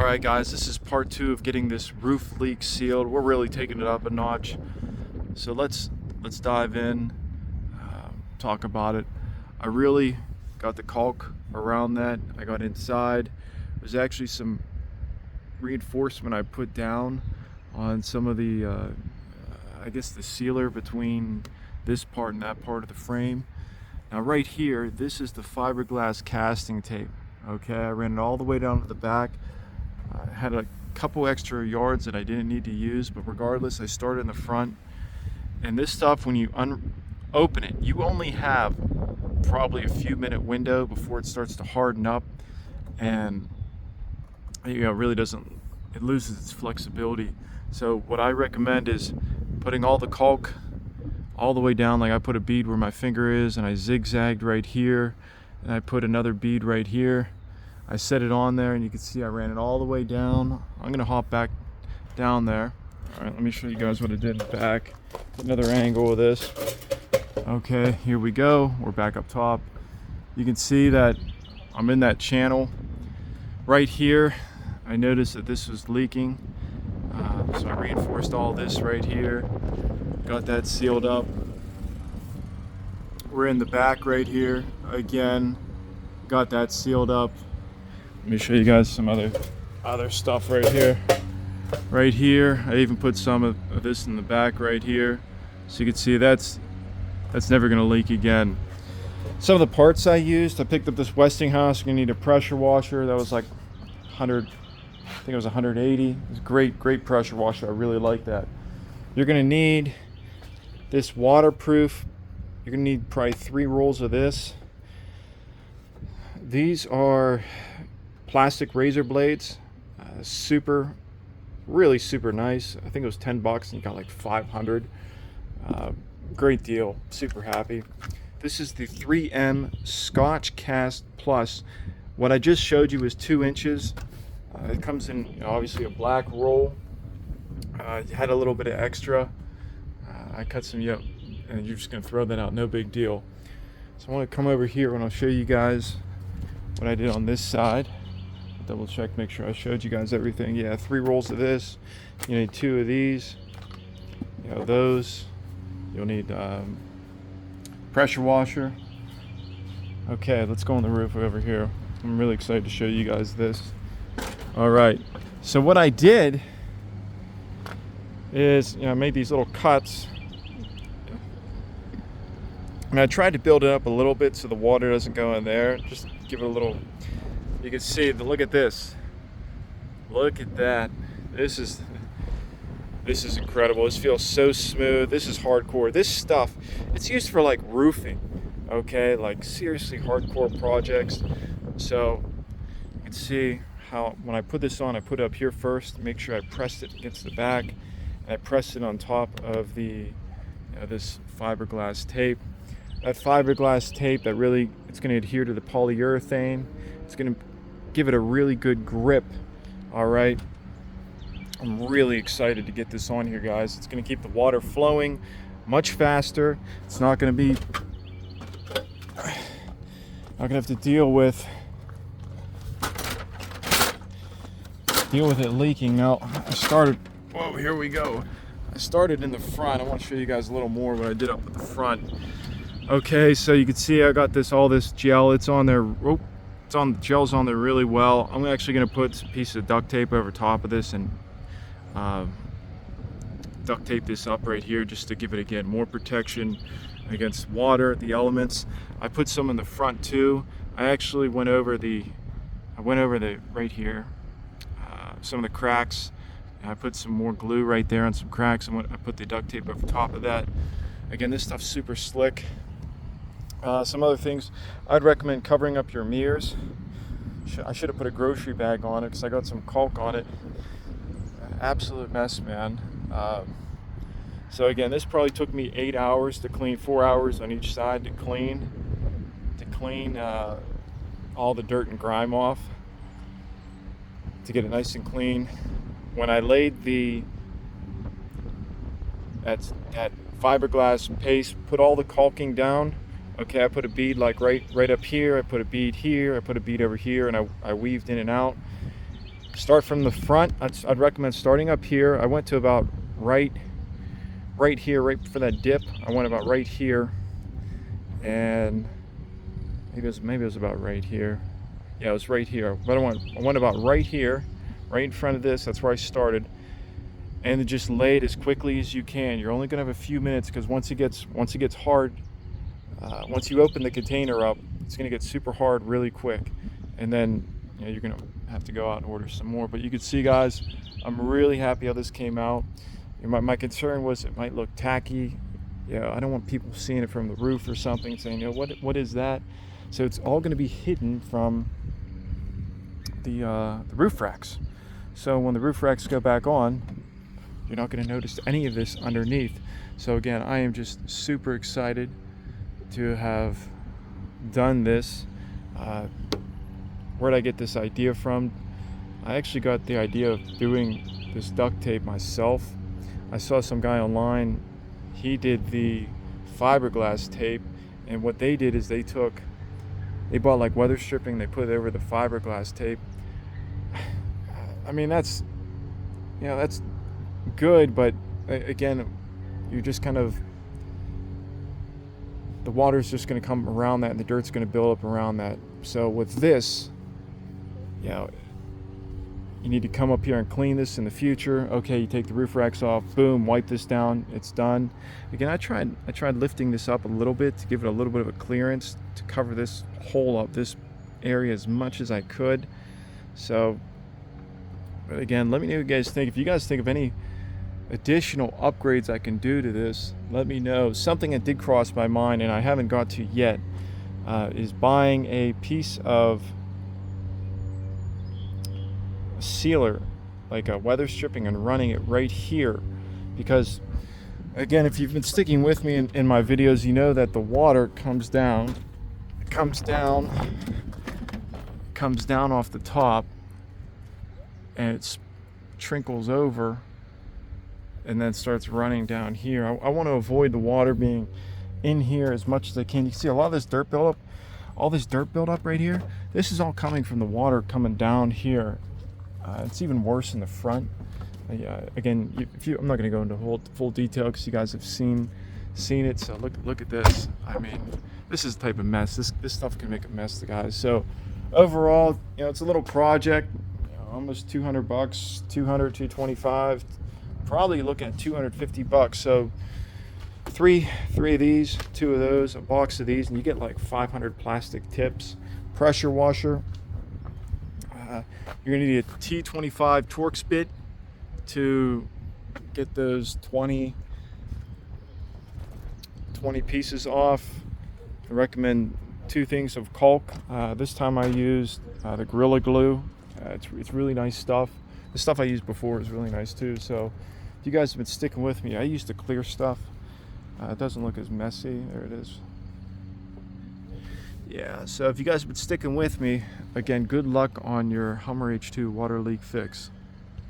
Alright guys, this is part 2 of getting this roof leak sealed. We're really taking it up a notch. So let's dive in, talk about it. I really got the caulk around that. I got inside. There's actually some reinforcement I put down on some of the, I guess the sealer between this part and that part of the frame. Now right here, this is the fiberglass casting tape. Okay, I ran it all the way down to the back. I had a couple extra yards that I didn't need to use, but regardless, I started in the front. And this stuff, when you open it, you only have probably a few minute window before it starts to harden up, and it really doesn't, it loses its flexibility. So what I recommend is putting all the caulk all the way down. Like I put a bead where my finger is, and I zigzagged right here, and I put another bead right here. I set it on there, and you can see I ran it all the way down. I'm gonna hop back down there. All right, let me show you guys what I did in the back. Another angle of this. Okay, here we go. We're back up top. You can see that I'm in that channel. Right here, I noticed that this was leaking. So I reinforced all this right here. Got that sealed up. We're in the back right here. Again, got that sealed up. Let me show you guys some other stuff right here. Right here, I even put some of this in the back right here. So you can see that's never gonna leak again. Some of the parts I used, I picked up this Westinghouse. You're gonna need a pressure washer. That was like 100, I think it was 180. It was great pressure washer. I really like that. You're gonna need this waterproof. You're gonna need probably 3 rolls of this. These are plastic razor blades, really super nice. I think it was 10 bucks and you got like 500. Great deal, super happy. This is the 3M Scotch Cast Plus. What I just showed you is 2 inches. It comes in obviously a black roll. Had a little bit of extra. I cut some, and you're just gonna throw that out, no big deal. So I want to come over here and I'll show you guys what I did on this side. Double check, make sure I showed you guys everything. Yeah, 3 rolls of this. You need 2 of these. Those. You'll need pressure washer. Okay, let's go on the roof over here. I'm really excited to show you guys this. All right. So what I did is, I made these little cuts, and I tried to build it up a little bit so the water doesn't go in there. Just give it a little. You can see, look at this. Look at that. This is incredible. This feels so smooth. This is hardcore. This stuff, it's used for like roofing, okay? Like seriously hardcore projects. So you can see how when I put this on, I put it up here first, make sure I pressed it against the back, and I pressed it on top of the this fiberglass tape. That fiberglass tape, it's going to adhere to the polyurethane. It's going to give it a really good grip. All right, I'm really excited to get this on here, guys. It's going to keep the water flowing much faster. It's not going to be, not going to have to deal with it leaking. Now I started, whoa, here we go. I started in the front. I want to show you guys a little more what I did up at the front. Okay, so you can see I got all this gel. It's on there. The gel's on there really well. I'm actually going to put a piece of duct tape over top of this and duct tape this up right here just to give it, again, more protection against water, the elements. I put some in the front too. I actually went over right here, some of the cracks. I put some more glue right there on some cracks, and I put the duct tape over top of that. Again, this stuff's super slick. Some other things, I'd recommend covering up your mirrors. I should have put a grocery bag on it because I got some caulk on it. Absolute mess, man. So again, this probably took me 8 hours to clean, 4 hours on each side to clean all the dirt and grime off, to get it nice and clean. When I laid that fiberglass paste, put all the caulking down. Okay, I put a bead like right up here. I put a bead here. I put a bead over here, and I weaved in and out. Start from the front. I'd recommend starting up here. I went to about right here, right for that dip. I went about right here, and maybe it was about right here. Yeah, it was right here. But I went about right here, right in front of this. That's where I started, and then just lay it as quickly as you can. You're only gonna have a few minutes, because once it gets hard, once you open the container up, it's gonna get super hard really quick, and then you're gonna have to go out and order some more. But you can see, guys, I'm really happy how this came out. My concern was it might look tacky. I don't want people seeing it from the roof or something, saying, what is that? So it's all going to be hidden from the roof racks. So when the roof racks go back on, you're not going to notice any of this underneath. So again, I am just super excited to have done this. Where did I get this idea from? I actually got the idea of doing this duct tape myself. I saw some guy online, he did the fiberglass tape, and what they did is they bought like weather stripping, they put it over the fiberglass tape. I mean, that's good, but again, you're just kind of, the water's just going to come around that, and the dirt's going to build up around that. So with this, you need to come up here and clean this in the future. Okay, you take the roof racks off, boom, wipe this down, it's done. Again, I tried lifting this up a little bit to give it a little bit of a clearance to cover this hole up, this area, as much as I could. So, but again, let me know what you guys think. If you guys think of any additional upgrades I can do to this, let me know. Something that did cross my mind and I haven't got to yet is buying a piece of sealer, like a weather stripping, and running it right here, because again, if you've been sticking with me in my videos, you know that the water comes down off the top, and it trickles over and then starts running down here. I want to avoid the water being in here as much as I can. You can see a lot of this dirt buildup, all this dirt buildup right here. This is all coming from the water coming down here. It's even worse in the front. Again, I'm not going to go into full detail because you guys have seen it. So look at this. I mean, this is the type of mess. This stuff can make a mess, guys. So overall, it's a little project. Almost $200, 225. Probably looking at $250. So three of these, 2 of those, a box of these, and you get like 500 plastic tips. Pressure washer. You're going to need a T25 Torx bit to get those 20 pieces off. I recommend 2 things of caulk. This time I used the Gorilla Glue. It's really nice stuff. The stuff I used before is really nice too. So if you guys have been sticking with me, I used the clear stuff. It doesn't look as messy. There it is. Yeah, so if you guys have been sticking with me, again, good luck on your Hummer H2 water leak fix.